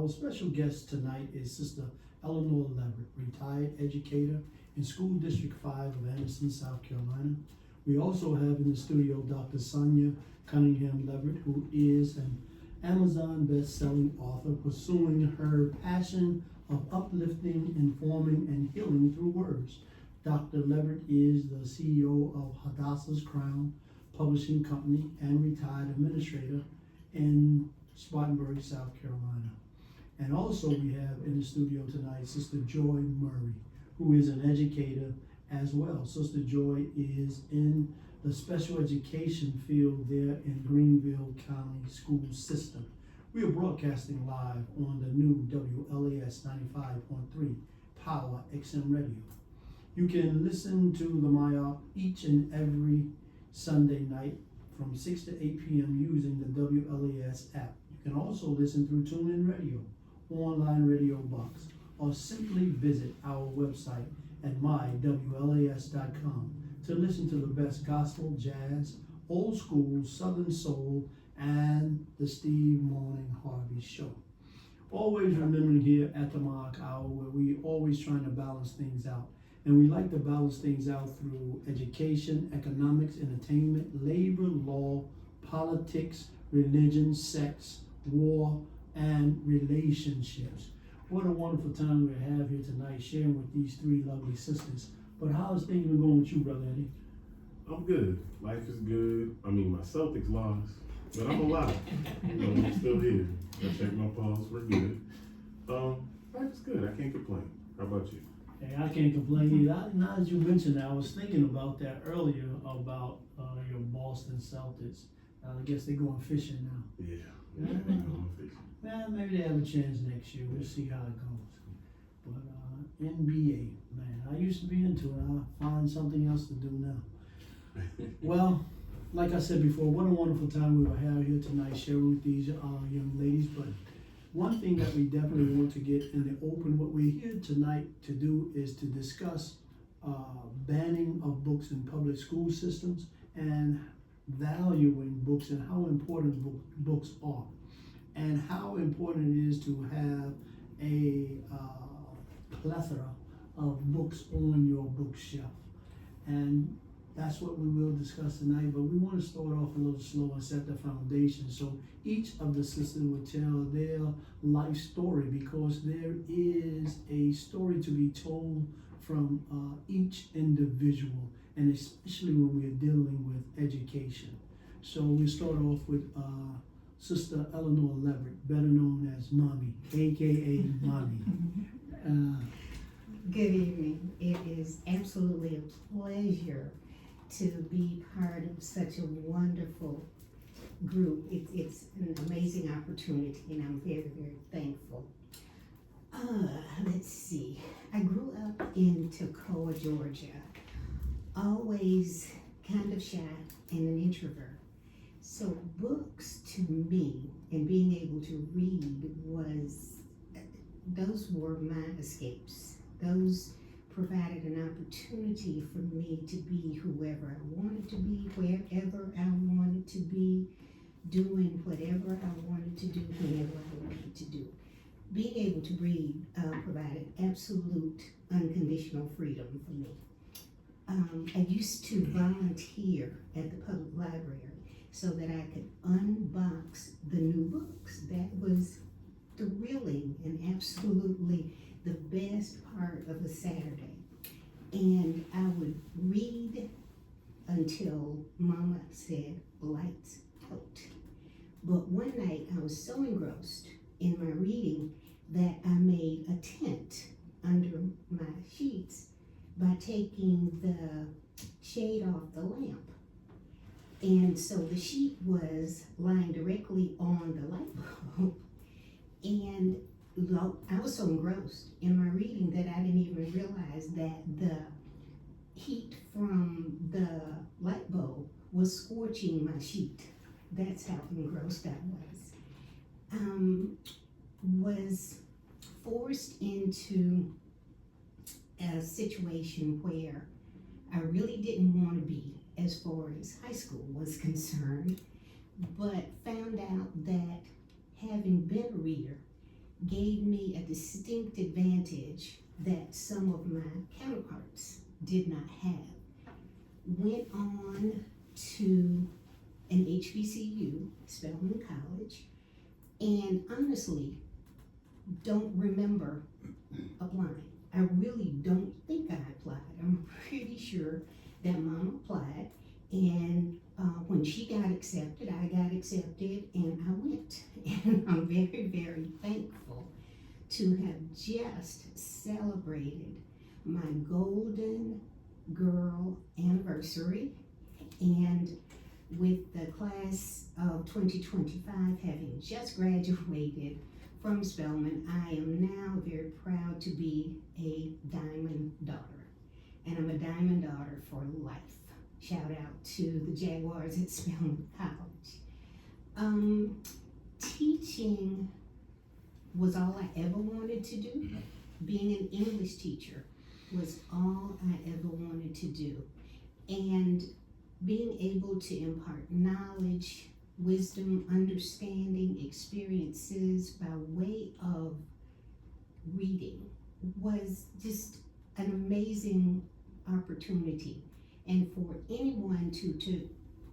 Our special guest tonight is Sister Eleanor Leverette, retired educator in School District 5 of Anderson, South Carolina. We also have in the studio Dr. Sonia Cunningham Leverette, who is an Amazon best-selling author pursuing her passion of uplifting, informing, and healing through words. Dr. Leverette is the CEO of Hadassah's Crown Publishing Company and retired administrator in Spartanburg, South Carolina. And also we have in the studio tonight Sister Joy Murray, who is an educator as well. Sister Joy is in the special education field there in Greenville County School System. We are broadcasting live on the new WLAS 95.3 Power XM Radio. You can listen to the MyOp each and every Sunday night from 6 to 8 p.m. using the WLAS app. You can also listen through TuneIn Radio, online radio box, or simply visit our website at mywlas.com to listen to the best gospel, jazz, old school, southern soul, and the Steve Morning Harvey Show. Always remembering here at the Mark Hour where we always trying to balance things out. And we like to balance things out through education, economics, entertainment, labor, law, politics, religion, sex, war, and relationships. What a wonderful time we have here tonight sharing with these three lovely sisters. But how's things been going with you, Brother Eddie? I'm good. Life is good. I mean, my Celtics lost, but I'm alive. I'm still here. I checked my pulse. We're good. Life is good. I can't complain. How about you? Hey, I can't complain either. Now, as you mentioned that, I was thinking about that earlier about your Boston Celtics. I guess they're going fishing now. Yeah, they're going fishing. Well, maybe they have a chance next year. We'll see how it goes. But NBA, man, I used to be into it. I'll find something else to do now. Well, like I said before, what a wonderful time we will have here tonight sharing with these young ladies. But one thing that we definitely want to get in the open, what we're here tonight to do is to discuss banning of books in public school systems and valuing books and how important books are and how important it is to have a plethora of books on your bookshelf. And that's what we will discuss tonight, but we want to start off a little slow and set the foundation. So each of the sisters will tell their life story because there is a story to be told from each individual, and especially when we're dealing with education. So we'll start off with Sister Eleanor Leverette, better known as Mommy, aka Mommy. Good evening. It is absolutely a pleasure to be part of such a wonderful group. It's an amazing opportunity, and I'm very, very thankful. Let's see. I grew up in Toccoa, Georgia, always kind of shy and an introvert. So books to me and being able to read those were my escapes. Those provided an opportunity for me to be whoever I wanted to be, wherever I wanted to be, doing whatever I wanted to do, whenever I wanted to do. Being able to read provided absolute unconditional freedom for me. I used to volunteer at the public library so that I could unbox the new books. That was thrilling and absolutely the best part of a Saturday. And I would read until Mama said, lights out. But one night I was so engrossed in my reading that I made a tent under my sheets by taking the shade off the lamp. And so the sheet was lying directly on the light bulb. And I was so engrossed in my reading that I didn't even realize that the heat from the light bulb was scorching my sheet. That's how engrossed I was forced into a situation where I really didn't want to be as far as high school was concerned, but found out that having been a reader gave me a distinct advantage that some of my counterparts did not have. Went on to an HBCU, Spelman College, and honestly don't remember applying. I really don't think I applied. I'm pretty sure that Mom applied, and when she got accepted, I got accepted, and I went. And I'm very, very thankful to have just celebrated my golden girl anniversary, and with the class of 2025 having just graduated from Spelman, I am now very proud to be a diamond daughter, and I'm a diamond daughter for life. Shout out to the Jaguars at Spelman College. Teaching was all I ever wanted to do. Being an English teacher was all I ever wanted to do. And being able to impart knowledge, wisdom, understanding, experiences by way of reading was just an amazing opportunity. And for anyone to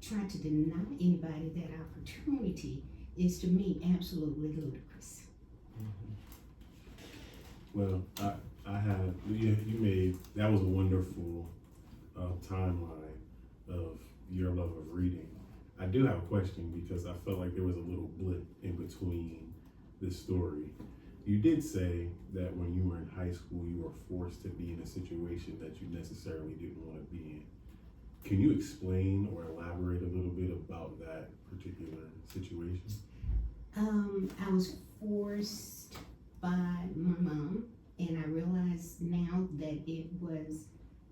try to deny anybody that opportunity is, to me, absolutely ludicrous. Well, I have, you made, that was a wonderful timeline of your love of reading. I do have a question because I felt like there was a little blip in between this story. You did say that when you were in high school, you were forced to be in a situation that you necessarily didn't want to be in. Can you explain or elaborate a little bit about that particular situation? I was forced by my mom, and I realize now that it was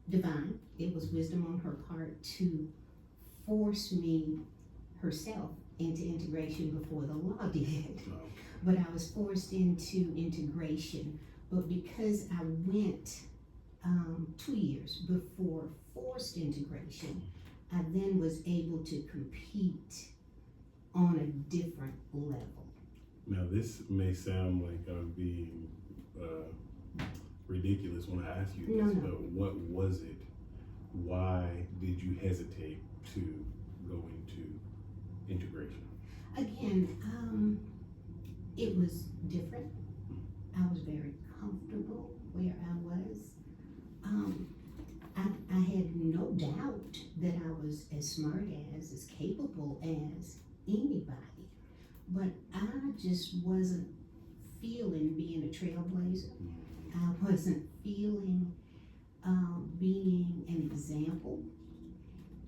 divine. It was wisdom on her part to force me herself into integration before the law did. But I was forced into integration. But because I went 2 years before forced integration, I then was able to compete on a different level. Now, this may sound like I'm being ridiculous when I ask you this, No. but what was it? Why did you hesitate to go into integration? Again, it was different. I was very comfortable where I was. I had no doubt that I was as smart as capable as anybody, but I just wasn't feeling being a trailblazer. I wasn't feeling being an example,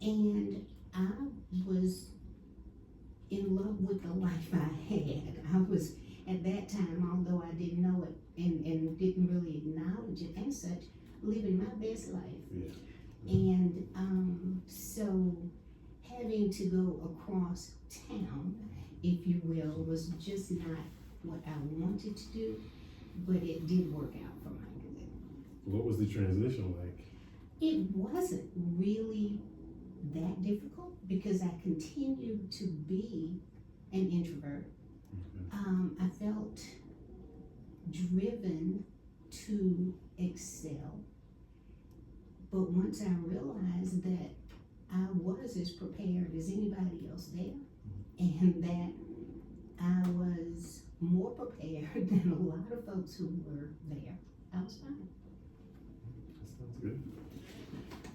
and I was in love with the life I had. I was, at that time, although I didn't know it and didn't really acknowledge it as such, living my best life. Yeah. And so having to go across town, if you will, was just not what I wanted to do, but it did work out for my good. What was the transition like? It wasn't really that difficult because I continued to be an introvert. I felt driven to excel, but once I realized that I was as prepared as anybody else there, and that I was more prepared than a lot of folks who were there, I was fine. That sounds good.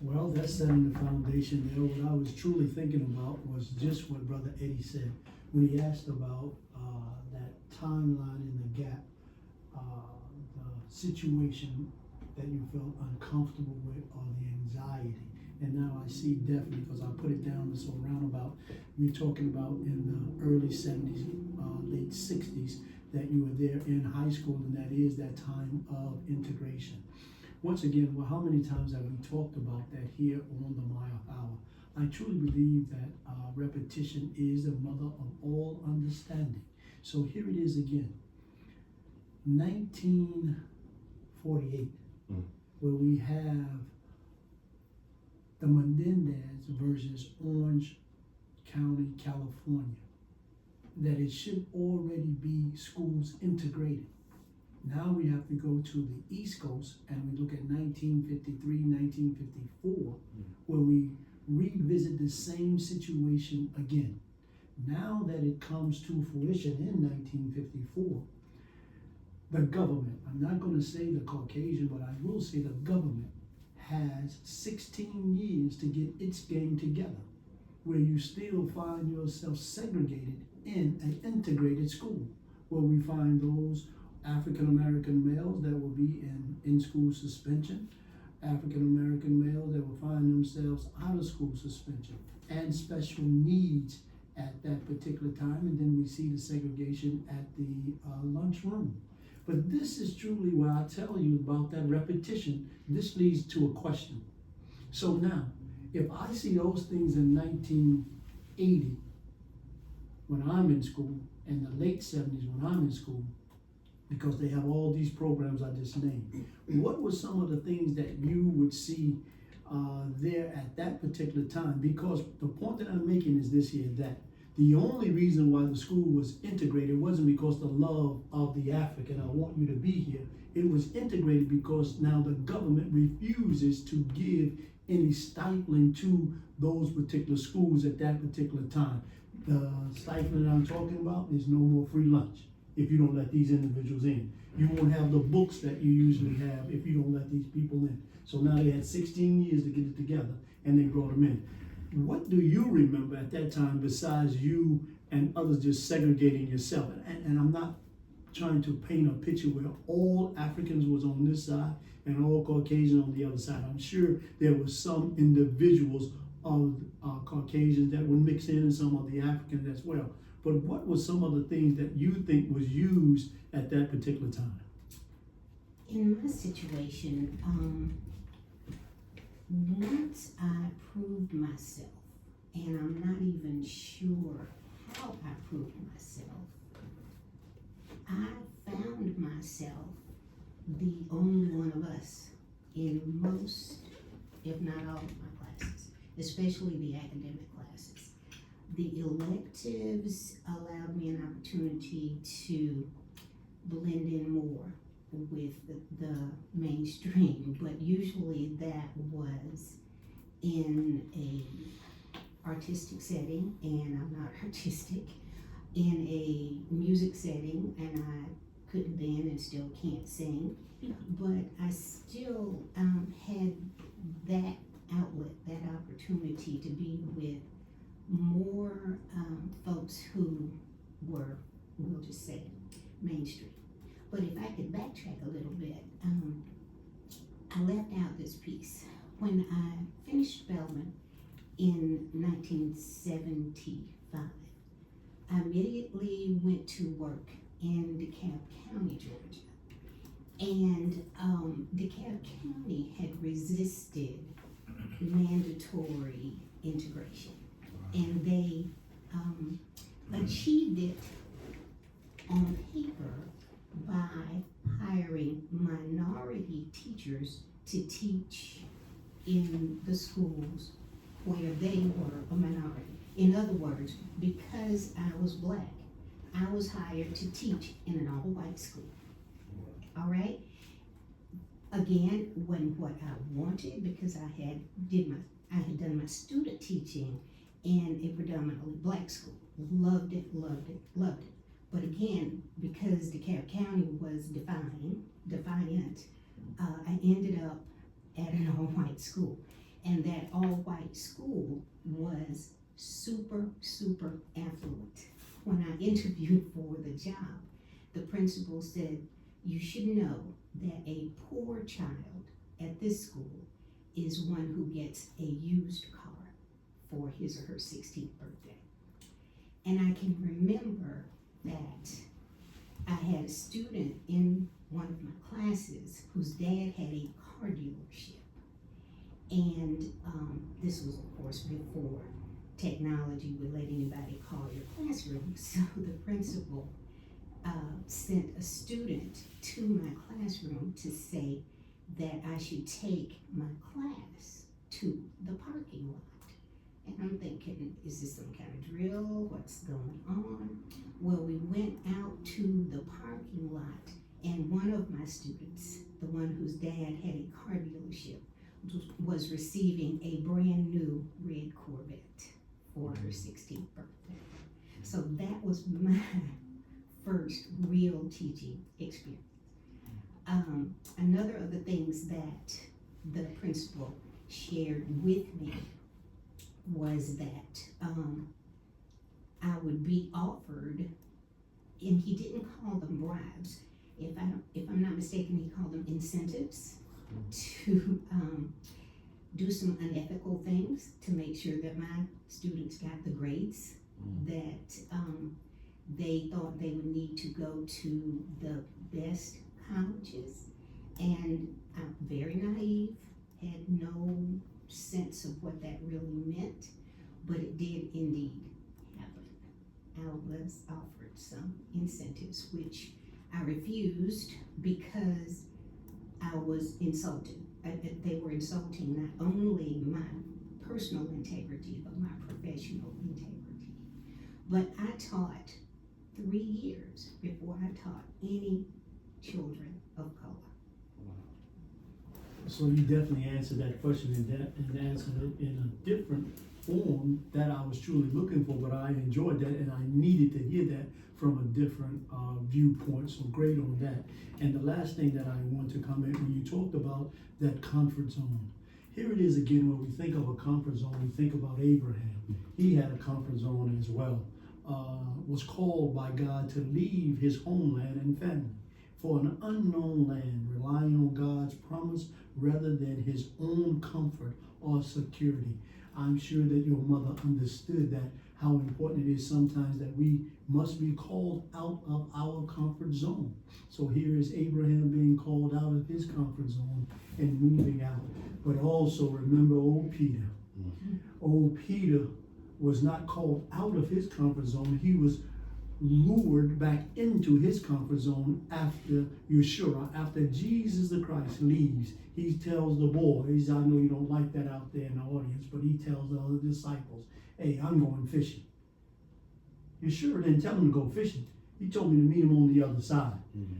Well, that's setting the foundation there. What I was truly thinking about was just what Brother Eddie said when he asked about that timeline in the gap, the situation that you felt uncomfortable with, or the anxiety. And now I see definitely, because I put it down so roundabout, we're talking about in the early 70s, late 60s, that you were there in high school, and that is that time of integration. Once again, well, how many times have we talked about that here on the Mile Hour? I truly believe that repetition is the mother of all understanding. So here it is again, 1948, where we have the Menendez versus Orange County, California, that it should already be schools integrated. Now we have to go to the East Coast and we look at 1953, 1954, where we revisit the same situation again. Now that it comes to fruition in 1954, the government, I'm not going to say the Caucasian, but I will say the government has 16 years to get its game together, where you still find yourself segregated in an integrated school, where we find those African American males that will be in school suspension, African American males that will find themselves out of school suspension, and special needs at that particular time, and then we see the segregation at the lunchroom. But this is truly where I tell you about that repetition. This leads to a question. So now, if I see those things in 1980, when I'm in school, and the late 70s when I'm in school, because they have all these programs I just named, what were some of the things that you would see there at that particular time? Because the point that I'm making is this here, that the only reason why the school was integrated wasn't because the love of the African, I want you to be here. It was integrated because now the government refuses to give any stifling to those particular schools at that particular time. The stifling that I'm talking about is no more free lunch if you don't let these individuals in. You won't have the books that you usually have if you don't let these people in. So now they had 16 years to get it together, and they brought them in. What do you remember at that time besides you and others just segregating yourself? And I'm not trying to paint a picture where all Africans was on this side and all Caucasian on the other side. I'm sure there were some individuals of Caucasians that would mix in and some of the Africans as well. But what were some of the things that you think was used at that particular time? In my situation, once I proved myself, and I'm not even sure how I proved myself, I found myself the only one of us in most, if not all of my classes, especially the academic classes. The electives allowed me an opportunity to blend in more with the mainstream, but usually that was in a artistic setting, and I'm not artistic, in a music setting, and I couldn't then and still can't sing, but I still had that outlet, that opportunity to be with more folks who were, we'll just say, mainstream. But if I could backtrack a little bit, I left out this piece. When I finished Spelman in 1975, I immediately went to work in DeKalb County, Georgia. And DeKalb County had resisted mandatory integration. And they achieved it on paper by hiring minority teachers to teach in the schools where they were a minority. In other words, because I was black, I was hired to teach in an all-white school. All right? Again, wasn't what I wanted, because I had done my student teaching in a predominantly black school. Loved it, loved it, loved it. But again, because DeKalb County was defiant, I ended up at an all-white school. And that all-white school was super, super affluent. When I interviewed for the job, the principal said, you should know that a poor child at this school is one who gets a used car for his or her 16th birthday. And I can remember that I had a student in one of my classes whose dad had a car dealership. And this was, of course, before technology would let anybody call your classroom. So the principal sent a student to my classroom to say that I should take my class to the parking lot. And I'm thinking, is this some kind of drill? What's going on? Well, we went out to the parking lot, And one of my students, the one whose dad had a car dealership, was receiving a brand new red Corvette for her 16th birthday. So that was my first real teaching experience. Another of the things that the principal shared with me was that I would be offered, and he didn't call them bribes. If I'm not mistaken, he called them incentives to do some unethical things to make sure that my students got the grades that they thought they would need to go to the best colleges. And I'm very naive, had no sense of what that really meant, but it did indeed happen. I was offered some incentives, which I refused because I was insulted. They were insulting not only my personal integrity, but my professional integrity. But I taught 3 years before I taught any children of color. So you definitely answered that question and answered it in a different form that I was truly looking for, but I enjoyed that and I needed to hear that from a different viewpoint, so great on that. And the last thing that I want to comment, when you talked about that comfort zone, here it is again, when we think of a comfort zone, we think about Abraham. He had a comfort zone as well, was called by God to leave his homeland and family for an unknown land, relying on God's promise rather than his own comfort or security. I'm sure that your mother understood that, how important it is sometimes that we must be called out of our comfort zone. So here is Abraham being called out of his comfort zone and moving out. But also remember old Peter. Old Peter was not called out of his comfort zone. He was lured back into his comfort zone after Yeshua, after Jesus the Christ leaves. He tells the boys, I know you don't like that out there in the audience, but he tells the other disciples, hey, I'm going fishing. Yeshua didn't tell him to go fishing. He told me to meet him on the other side.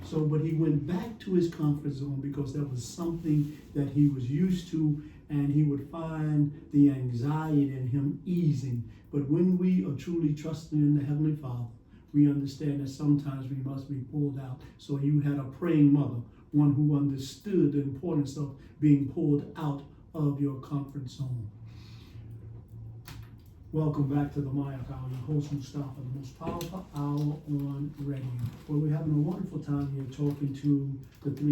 So, but he went back to his comfort zone because that was something that he was used to, and he would find the anxiety in him easing. But when we are truly trusting in the Heavenly Father, we understand that sometimes we must be pulled out. So you had a praying mother, one who understood the importance of being pulled out of your comfort zone. Welcome back to the Mayak Hour. Your host Mustafa, the most powerful hour on radio. Well, we're having a wonderful time here talking to the three